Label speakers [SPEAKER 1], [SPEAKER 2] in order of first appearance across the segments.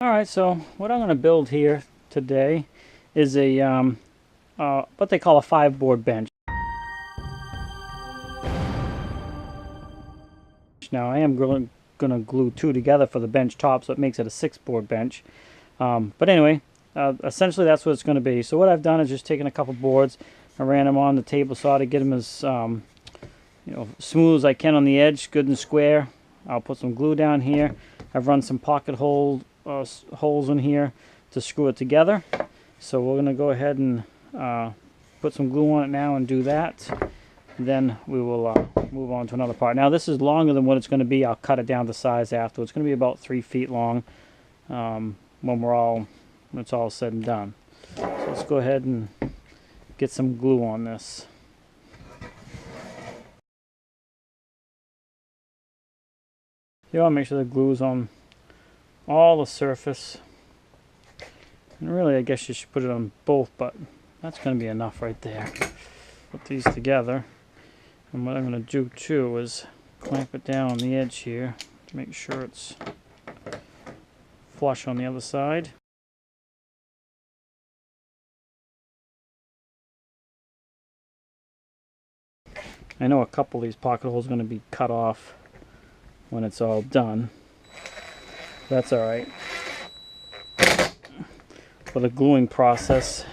[SPEAKER 1] Alright, so what I'm going to build here today is a what they call a 5-board bench. Now I am going to glue 2 together for the bench top, so it makes it a 6-board bench. But anyway, essentially that's what it's going to be. So what I've done is just taken a couple boards, I ran them on the table saw to get them as smooth as I can on the edge, good and square. I'll put some glue down here. I've run some pocket holes in here to screw it together. So we're going to go ahead and put some glue on it now and do that. Then we will move on to another part. Now this is longer than what it's going to be. I'll cut it down to size after. It's going to be about 3 feet long when it's all said and done. So let's go ahead and get some glue on this. You want to make sure the glue is on all the surface. And really, I guess you should put it on both, but that's going to be enough right there. Put these together. And what I'm going to do too is clamp it down on the edge here to make sure it's flush on the other side. I know a couple of these pocket holes are going to be cut off when it's all done. That's alright. For the gluing process,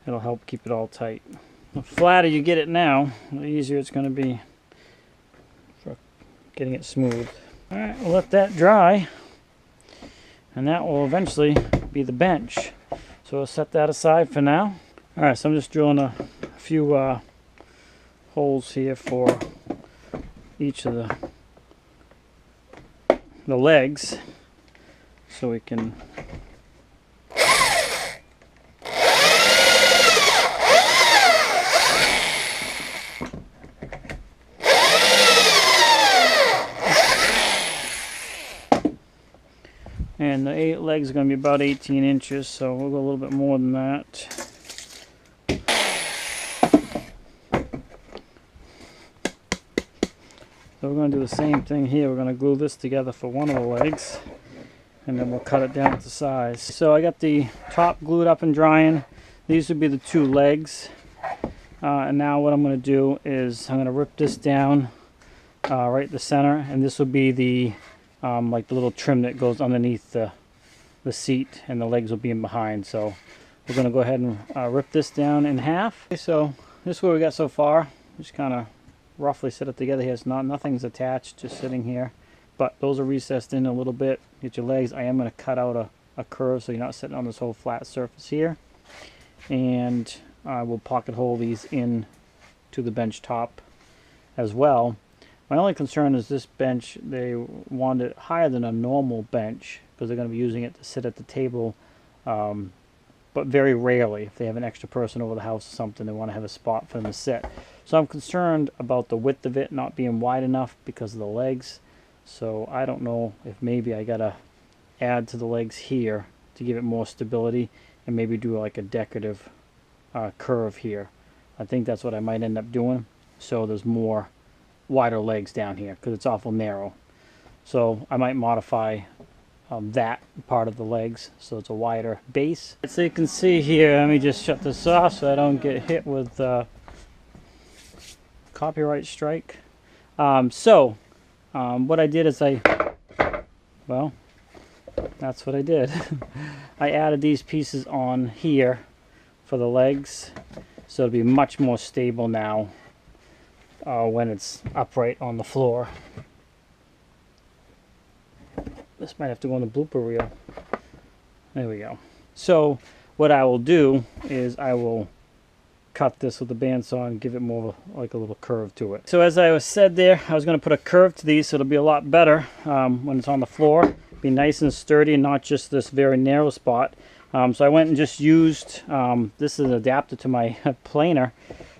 [SPEAKER 1] it'll help keep it all tight. The flatter you get it now, the easier it's going to be for getting it smooth. Alright, we'll let that dry, and that will eventually be the bench. So we'll set that aside for now. Alright, so I'm just drilling a few holes here for each of the legs, so we can and the 8 legs are going to be about 18 inches, so we'll go a little bit more than that. So we're going to do the same thing here. We're going to glue this together for one of the legs, and then we'll cut it down to size. So I got the top glued up and drying. These would be the 2 legs. And now what I'm going to do is I'm going to rip this down right in the center, and this will be the like the little trim that goes underneath the seat, and the legs will be in behind. So we're going to go ahead and rip this down in half. Okay, so this is what we got so far. Just kind of roughly set it together here. It's nothing's attached, just sitting here, but those are recessed in a little bit. Get your legs. I am going to cut out a curve so you're not sitting on this whole flat surface here, and I will pocket hole these in to the bench top as well. My only concern is this bench, they want it higher than a normal bench because they're going to be using it to sit at the table, but very rarely. If they have an extra person over the house or something, they want to have a spot for them to sit. So I'm concerned about the width of it not being wide enough because of the legs. So I don't know if maybe I gotta add to the legs here to give it more stability, and maybe do like a decorative curve here. I think that's what I might end up doing, so there's more wider legs down here because it's awful narrow. So I might modify that part of the legs so it's a wider base. So you can see here, let me just shut this off so I don't get hit with copyright strike. What I did is well, that's what I did. I added these pieces on here for the legs, so it'll be much more stable now when it's upright on the floor. This might have to go on the blooper reel. There we go. So what I will do is I will cut this with the bandsaw and give it more of like a little curve to it. So as I said there, I was going to put a curve to these so it'll be a lot better when it's on the floor. Be nice and sturdy and not just this very narrow spot. So I went and just used, this is an adapter to my planer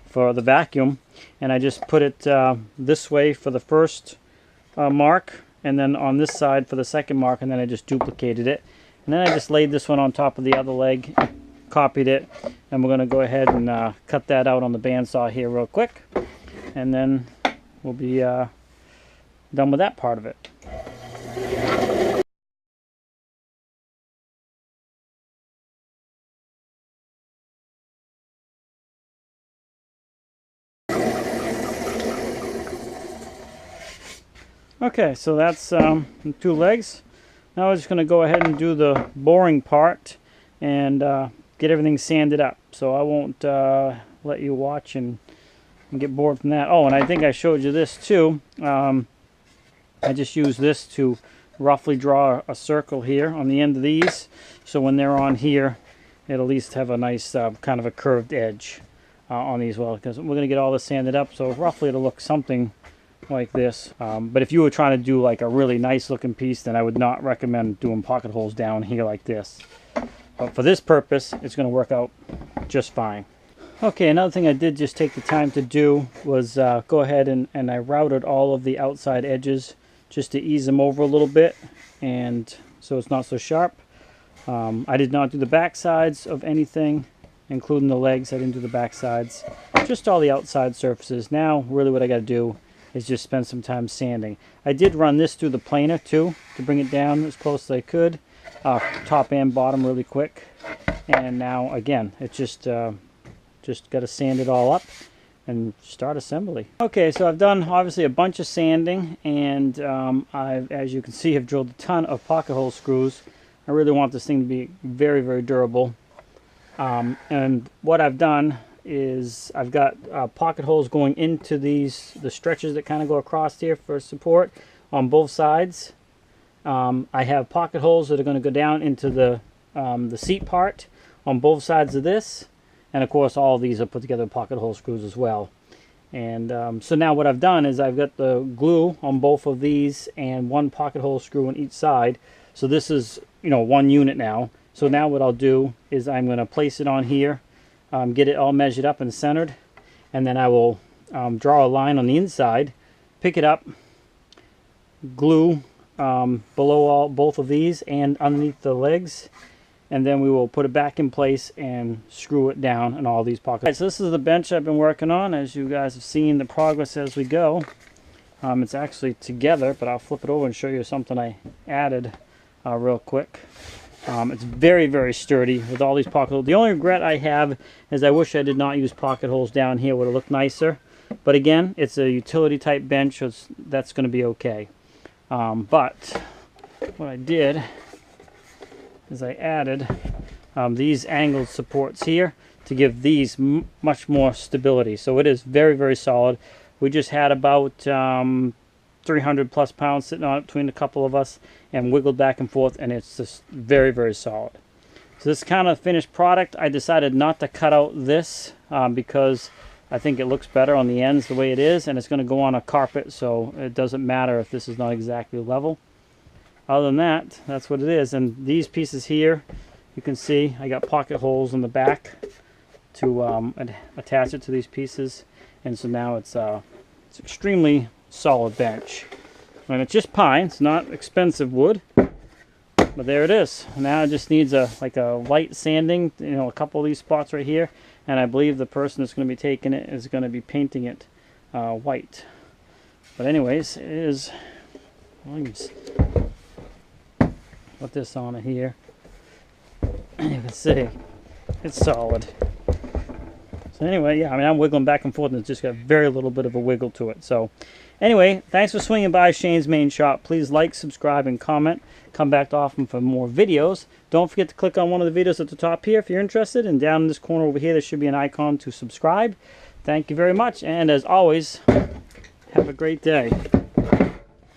[SPEAKER 1] for the vacuum, and I just put it this way for the first mark, and then on this side for the second mark, and then I just duplicated it. And then I just laid this one on top of the other leg, copied it, and we're going to go ahead and cut that out on the bandsaw here real quick, and then we'll be done with that part of it. Okay, so that's the two legs. Now we're just going to go ahead and do the boring part and get everything sanded up. So I won't let you watch and get bored from that. Oh, and I think I showed you this too. I just use this to roughly draw a circle here on the end of these. So when they're on here, it'll at least have a nice kind of a curved edge on these. Well, because we're going to get all this sanded up. So roughly it'll look something like this. But if you were trying to do like a really nice looking piece, then I would not recommend doing pocket holes down here like this. But for this purpose, it's going to work out just fine. Okay, another thing I did just take the time to do was go ahead and I routed all of the outside edges just to ease them over a little bit, and so it's not so sharp. I did not do the back sides of anything, including the legs. I didn't do the back sides, just all the outside surfaces. Now really what I got to do is just spend some time sanding. I did run this through the planer too to bring it down as close as I could, top and bottom really quick. And now again, it's just got to sand it all up and start assembly. Okay, so I've done obviously a bunch of sanding, and I've, as you can see, have drilled a ton of pocket hole screws. I really want this thing to be very, very durable. And what I've done is I've got pocket holes going into the stretches that kind of go across here for support on both sides. I have pocket holes that are going to go down into the seat part on both sides of this. And of course, all of these are put together with pocket hole screws as well. And so now what I've done is I've got the glue on both of these and one pocket hole screw on each side. So this is, you know, one unit now. So now what I'll do is I'm going to place it on here, get it all measured up and centered, and then I will draw a line on the inside, pick it up, glue below both of these and underneath the legs, and then we will put it back in place and screw it down in all these pockets. Right, so this is the bench I've been working on. As you guys have seen the progress as we go. It's actually together, but I'll flip it over and show you something I added real quick. It's very, very sturdy with all these pocket holes. The only regret I have is I wish I did not use pocket holes down here. It would have looked nicer. But again, it's a utility type bench, so that's going to be okay. But what I did is I added these angled supports here to give these much more stability. So it is very, very solid. We just had about 300 plus pounds sitting on it between a couple of us and wiggled back and forth, and it's just very, very solid. So this kind of finished product, I decided not to cut out this because I think it looks better on the ends the way it is, and it's going to go on a carpet, so it doesn't matter if this is not exactly level. Other than that, that's what it is. And these pieces here, you can see I got pocket holes in the back to attach it to these pieces, and so now it's extremely solid bench. And it's just pine, it's not expensive wood, but there it is. Now it just needs like a light sanding, you know, a couple of these spots right here, and I believe the person that's going to be taking it is going to be painting it white. But anyways, it is. Well, you can put this on here. You can see it's solid. So anyway, yeah, I mean, I'm wiggling back and forth, and it's just got very little bit of a wiggle to it. So anyway, thanks for swinging by Shane's Main Shop. Please like, subscribe, and comment. Come back often for more videos. Don't forget to click on one of the videos at the top here if you're interested. And down in this corner over here, there should be an icon to subscribe. Thank you very much. And as always, have a great day.